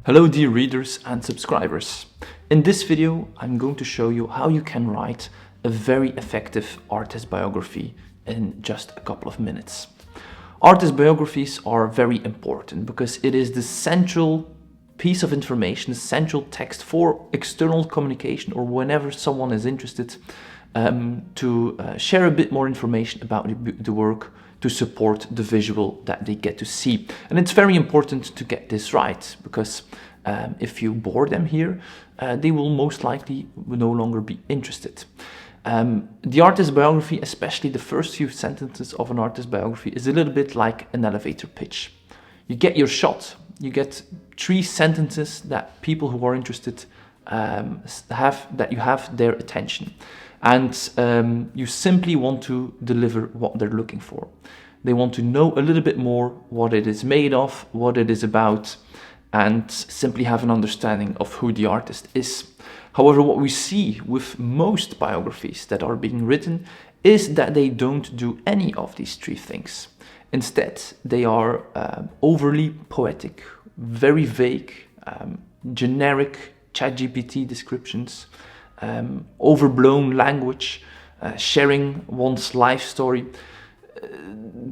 Hello dear readers and subscribers. In this video I'm going to show you how you can write a very effective artist biography in just a couple of minutes. Artist biographies are very important because it is the central piece of information, the central text for external communication or whenever someone is interested to share a bit more information about the work to support the visual that they get to see. And it's very important to get this right because if you bore them here, they will most likely no longer be interested. The artist biography, especially the first few sentences of an artist biography, is a little bit like an elevator pitch. You get your shot, you get 3 sentences that people who are interested you have their attention. And you simply want to deliver what they're looking for. They want to know a little bit more what it is made of, what it is about, and simply have an understanding of who the artist is. However, what we see with most biographies that are being written is that they don't do any of these 3 things. Instead, they are overly poetic, very vague, generic ChatGPT descriptions, overblown language, sharing one's life story,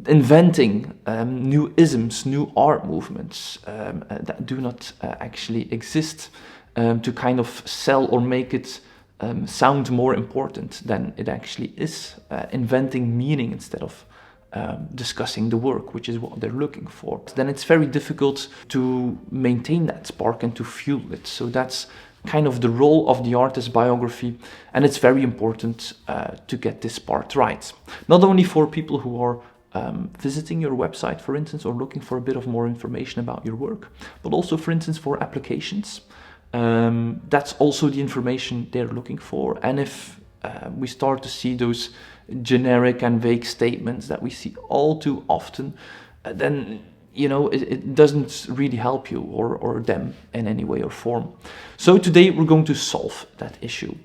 inventing new isms, new art movements that do not actually exist to kind of sell or make it sound more important than it actually is, inventing meaning instead of discussing the work, which is what they're looking for. Then it's very difficult to maintain that spark and to fuel it. So that's kind of the role of the artist biography, and it's very important to get this part right. Not only for people who are visiting your website, for instance, or looking for a bit of more information about your work, but also, for instance, for applications. That's also the information they're looking for. And if we start to see those generic and vague statements that we see all too often, then it doesn't really help you or them in any way or form. So today we're going to solve that issue.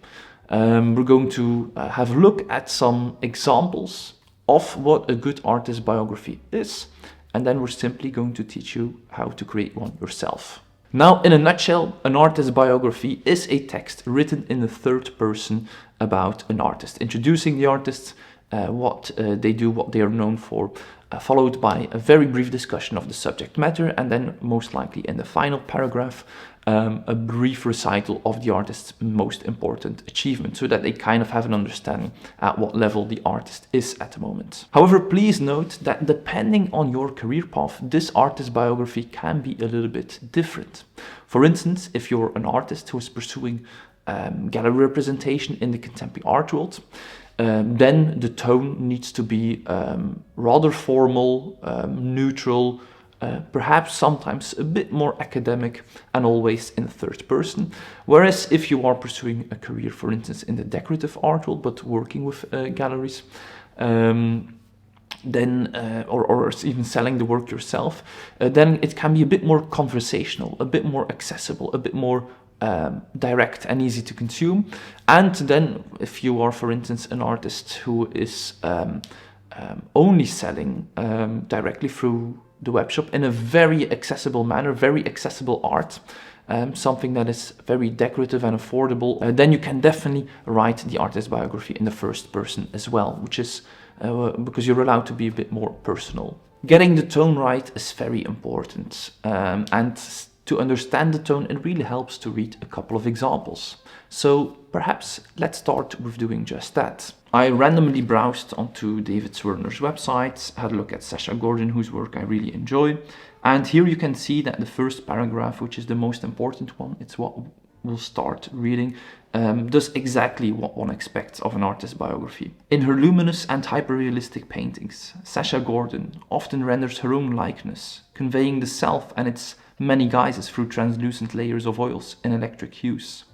We're going to have a look at some examples of what a good artist biography is, and then we're simply going to teach you how to create one yourself. Now, in a nutshell, an artist biography is a text written in the third person about an artist, introducing the artist, what they do, what they are known for, followed by a very brief discussion of the subject matter, and then most likely in the final paragraph, a brief recital of the artist's most important achievement, so that they kind of have an understanding at what level the artist is at the moment. However, please note that depending on your career path, this artist biography can be a little bit different. For instance, if you're an artist who is pursuing gallery representation in the contemporary art world, then the tone needs to be rather formal, neutral, perhaps sometimes a bit more academic, and always in the third person. Whereas if you are pursuing a career, for instance, in the decorative art world, but working with galleries, then or even selling the work yourself, then it can be a bit more conversational, a bit more accessible, a bit more direct and easy to consume. And then if you are, for instance, an artist who is only selling directly through the webshop in a very accessible manner, very accessible art, something that is very decorative and affordable, then you can definitely write the artist biography in the first person as well, which is because you're allowed to be a bit more personal. Getting the tone right is very important, and to understand the tone, it really helps to read a couple of examples. So perhaps let's start with doing just that. I randomly browsed onto David Zwirner's website, had a look at Sasha Gordon, whose work I really enjoy. And here you can see that the first paragraph, which is the most important one, it's what we'll start reading, does exactly what one expects of an artist's biography. In her luminous and hyper-realistic paintings, Sasha Gordon often renders her own likeness, conveying the self and its many guises through translucent layers of oils in electric hues.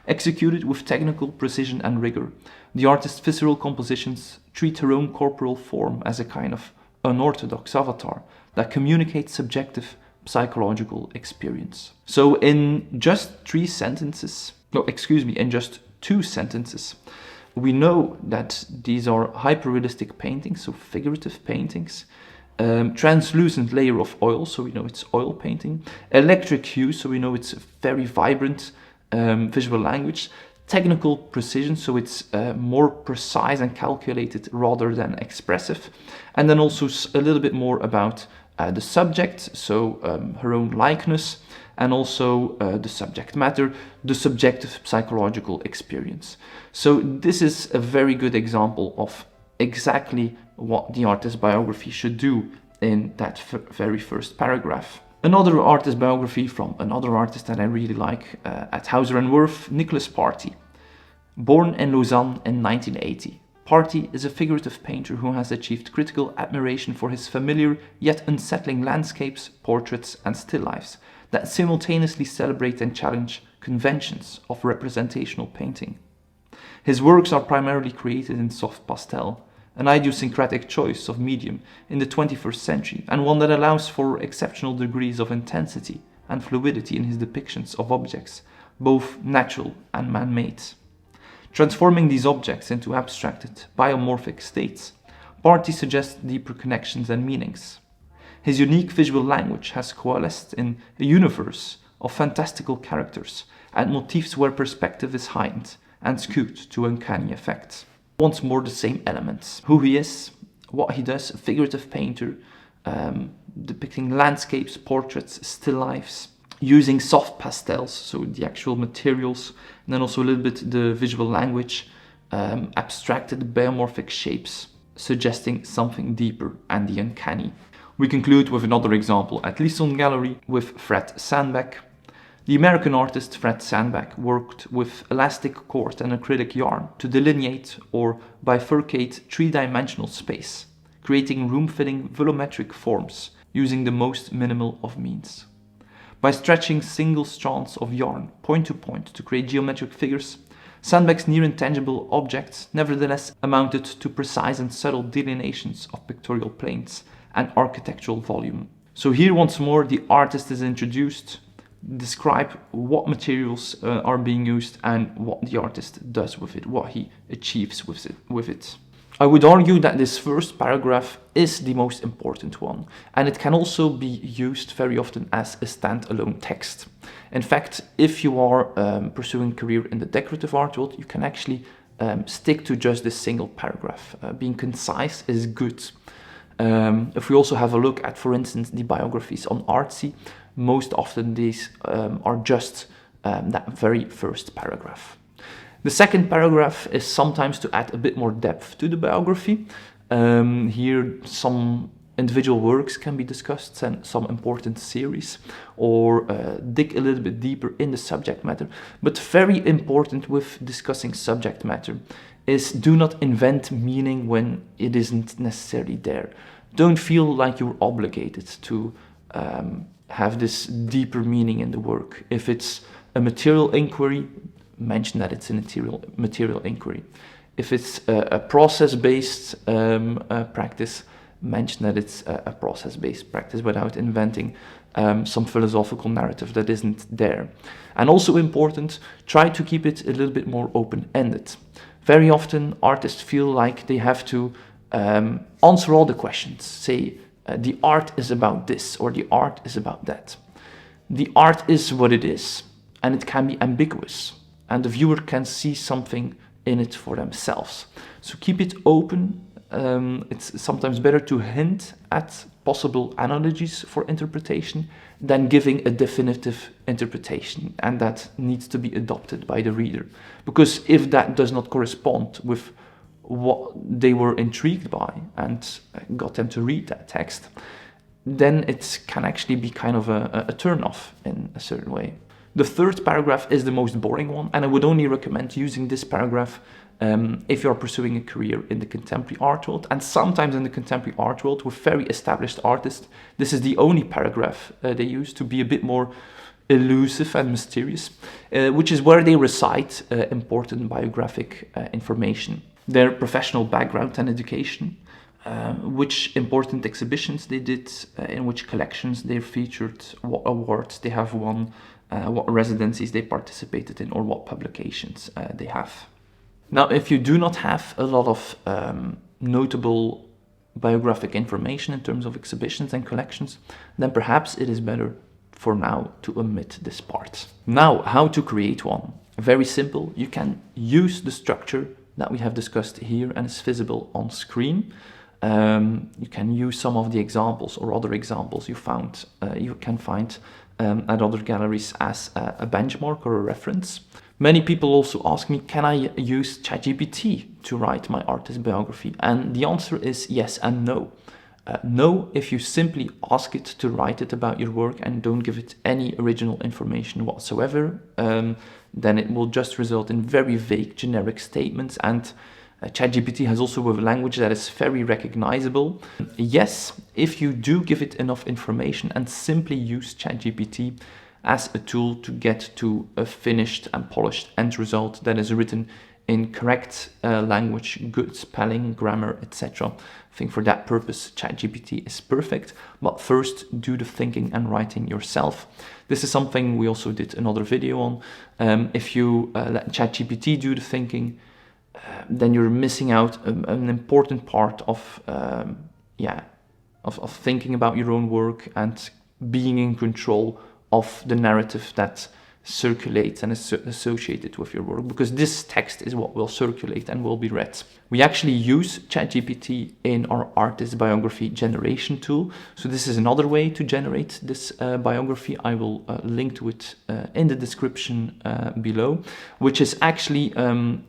Executed with technical precision and rigor, the artist's visceral compositions treat her own corporal form as a kind of unorthodox avatar that communicates subjective psychological experience. So in just 2 sentences, we know that these are hyper-realistic paintings, so figurative paintings, translucent layer of oil, so we know it's oil painting, electric hue, so we know it's a very vibrant visual language, technical precision, so it's more precise and calculated rather than expressive, and then also a little bit more about the subject, so her own likeness, and also the subject matter, the subjective psychological experience. So this is a very good example of exactly what the artist's biography should do in that very first paragraph. Another artist biography from another artist that I really like at Hauser and Wirth, Nicolas Party. Born in Lausanne in 1980, Party is a figurative painter who has achieved critical admiration for his familiar yet unsettling landscapes, portraits and still lifes that simultaneously celebrate and challenge conventions of representational painting. His works are primarily created in soft pastel, an idiosyncratic choice of medium in the 21st century, and one that allows for exceptional degrees of intensity and fluidity in his depictions of objects, both natural and man-made. Transforming these objects into abstracted, biomorphic states, Party suggests deeper connections and meanings. His unique visual language has coalesced in a universe of fantastical characters and motifs where perspective is heightened and skewed to uncanny effects. Once more the same elements: who he is, what he does, a figurative painter, depicting landscapes, portraits, still lifes, using soft pastels, so the actual materials, and then also a little bit the visual language, abstracted biomorphic shapes, suggesting something deeper and the uncanny. We conclude with another example at Lisson Gallery with Fred Sandback. The American artist Fred Sandback worked with elastic cord and acrylic yarn to delineate or bifurcate three-dimensional space, creating room-fitting volumetric forms using the most minimal of means. By stretching single strands of yarn point to point to create geometric figures, Sandback's near-intangible objects nevertheless amounted to precise and subtle delineations of pictorial planes and architectural volume. So here once more the artist is introduced, describe what materials are being used and what the artist does with it, what he achieves with it. I would argue that this first paragraph is the most important one, and it can also be used very often as a standalone text. In fact, if you are pursuing a career in the decorative art world, you can actually stick to just this single paragraph. Being concise is good. If we also have a look at, for instance, the biographies on Artsy, most often these are just that very first paragraph. The second paragraph is sometimes to add a bit more depth to the biography. Here some individual works can be discussed and some important series, or dig a little bit deeper in the subject matter. But very important with discussing subject matter is do not invent meaning when it isn't necessarily there. Don't feel like you're obligated to have this deeper meaning in the work. If it's a material inquiry, mention that it's a material inquiry. If it's a process-based practice, mention that it's a process-based practice without inventing some philosophical narrative that isn't there. And also important, try to keep it a little bit more open-ended. Very often artists feel like they have to answer all the questions, say the art is about this or the art is about that. The art is what it is, and it can be ambiguous, and the viewer can see something in it for themselves. So keep it open. It's sometimes better to hint at possible analogies for interpretation than giving a definitive interpretation, and that needs to be adopted by the reader. Because if that does not correspond with what they were intrigued by and got them to read that text, then it can actually be kind of a turn-off in a certain way. The third paragraph is the most boring one, and I would only recommend using this paragraph if you're pursuing a career in the contemporary art world. And sometimes in the contemporary art world with very established artists, this is the only paragraph they use to be a bit more elusive and mysterious, which is where they recite important biographic information, their professional background and education, which important exhibitions they did, in which collections they featured, what awards they have won, what residencies they participated in, or what publications they have. Now, if you do not have a lot of notable biographic information in terms of exhibitions and collections, then perhaps it is better for now to omit this part. Now, how to create one? Very simple. You can use the structure that we have discussed here and is visible on screen. You can use some of the examples or other examples you can find at other galleries as a benchmark or a reference. Many people also ask me, can I use ChatGPT to write my artist biography? And the answer is yes and no. No, if you simply ask it to write it about your work and don't give it any original information whatsoever, then it will just result in very vague generic statements, and ChatGPT has also a language that is very recognizable. Yes, if you do give it enough information and simply use ChatGPT as a tool to get to a finished and polished end result that is written in correct language, good spelling, grammar, etc. I think for that purpose, ChatGPT is perfect. But first, do the thinking and writing yourself. This is something we also did another video on. If you let ChatGPT do the thinking, then you're missing out an important part of thinking about your own work and being in control of the narrative that circulates and is associated with your work, because this text is what will circulate and will be read. We actually use ChatGPT in our artist biography generation tool. So this is another way to generate this biography. I will link to it in the description below, which is actually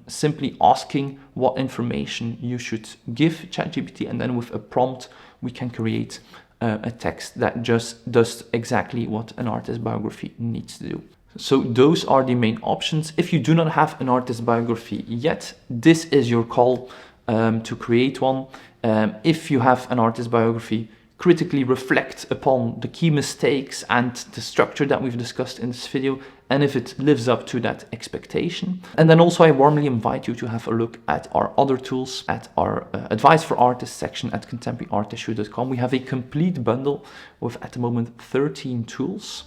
simply asking what information you should give ChatGPT, and then with a prompt we can create a text that just does exactly what an artist biography needs to do. So those are the main options. If you do not have an artist biography yet, this is your call to create one. If you have an artist biography, critically reflect upon the key mistakes and the structure that we've discussed in this video, and if it lives up to that expectation. And then also I warmly invite you to have a look at our other tools at our advice for artists section at contemporaryartissue.com. We have a complete bundle with at the moment 13 tools.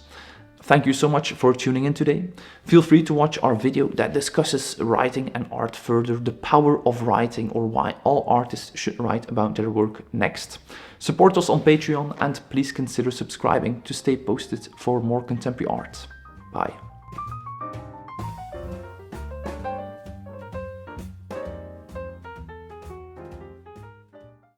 Thank you so much for tuning in today. Feel free to watch our video that discusses writing and art further, the power of writing, or why all artists should write about their work next. Support us on Patreon, and please consider subscribing to stay posted for more contemporary art. Bye.